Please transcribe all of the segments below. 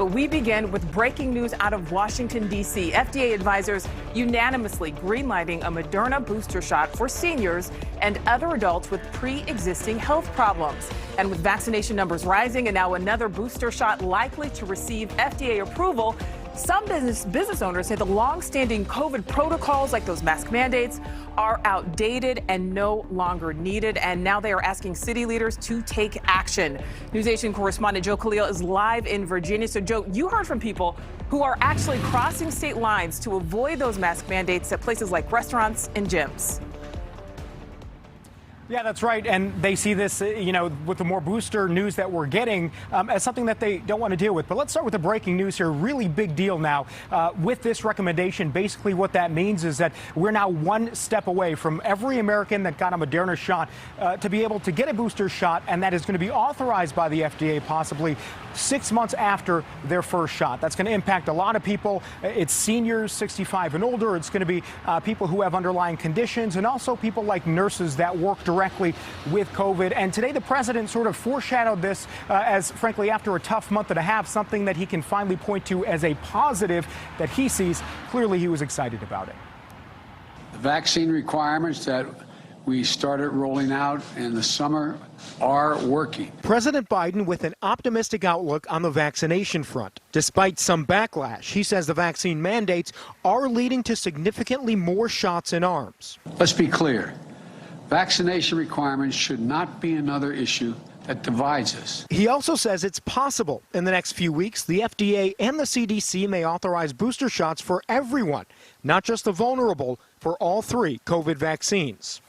But we begin with breaking news out of Washington, D.C. FDA advisors unanimously greenlighting a Moderna booster shot for seniors and other adults with pre-existing health problems. And with vaccination numbers rising and now another booster shot likely to receive FDA approval, some business owners say the long-standing COVID protocols, like those mask mandates, are outdated and no longer needed. And now they are asking city leaders to take action. NewsNation correspondent Joe Khalil is live in Virginia. So, Joe, you heard from people who are actually crossing state lines to avoid those mask mandates at places like restaurants and gyms. Yeah, that's right. And they see this, with the more booster news that we're getting as something that they don't want to deal with. But let's start with the breaking news here. Really big deal now with this recommendation. Basically, what that means is that we're now one step away from every American that got a Moderna shot to be able to get a booster shot. And that is going to be authorized by the FDA possibly 6 months after their first shot. That's going to impact a lot of people. It's seniors 65 and older. It's going to be people who have underlying conditions and also people like nurses that work directly with COVID. And today the president sort of foreshadowed this as, frankly, after a tough month and a half, something that he can finally point to as a positive that he sees. Clearly, he was excited about it. The vaccine requirements that we started rolling out in the summer are working. President Biden with an optimistic outlook on the vaccination front. Despite some backlash, he says the vaccine mandates are leading to significantly more shots in arms. Let's be clear. Vaccination requirements should not be another issue that divides us. He also says it's possible in the next few weeks the FDA and the CDC may authorize booster shots for everyone, not just the vulnerable, for all three COVID vaccines.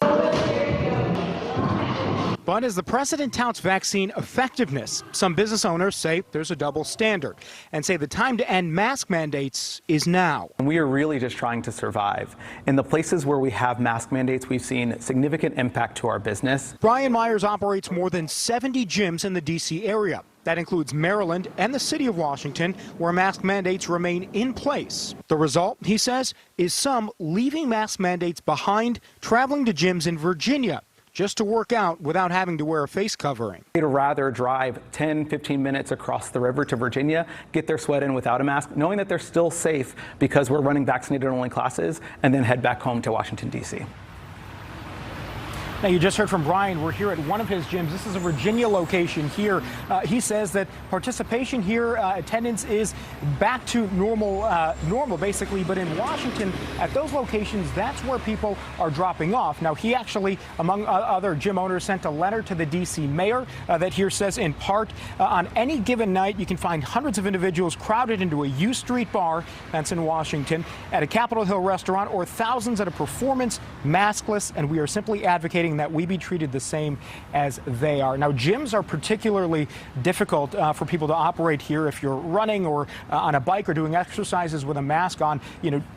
But as the president touts vaccine effectiveness, some business owners say there's a double standard and say the time to end mask mandates is now. We are really just trying to survive. In the places where we have mask mandates, we've seen significant impact to our business. Brian Myers operates more than 70 gyms in the D.C. area. That includes Maryland and the city of Washington, where mask mandates remain in place. The result, he says, is some leaving mask mandates behind, traveling to gyms in Virginia just to work out without having to wear a face covering. They'd rather drive 10, 15 minutes across the river to Virginia, get their sweat in without a mask, knowing that they're still safe because we're running vaccinated-only classes, and then head back home to Washington, D.C. Now, you just heard from Brian. We're here at one of his gyms. This is a Virginia location here. He says that participation here, attendance is back to normal basically. But in Washington, at those locations, that's where people are dropping off. Now, he actually, among other gym owners, sent a letter to the D.C. mayor that here says, in part, on any given night, you can find hundreds of individuals crowded into a U Street bar, that's in Washington, at a Capitol Hill restaurant, or thousands at a performance, maskless, and we are simply advocating that we be treated the same as they are. Now, gyms are particularly difficult for people to operate here if you're running or on a bike or doing exercises with a mask on,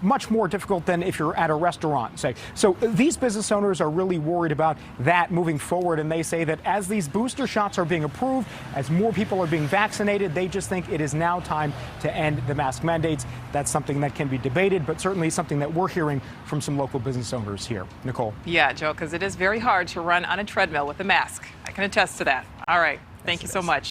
much more difficult than if you're at a restaurant, say. So these business owners are really worried about that moving forward, and they say that as these booster shots are being approved, as more people are being vaccinated, they just think it is now time to end the mask mandates. That's something that can be debated, but certainly something that we're hearing from some local business owners here. Nichole. Yeah, Joe, because it is very hard to run on a treadmill with a mask. I can attest to that. All right. Thank you so much.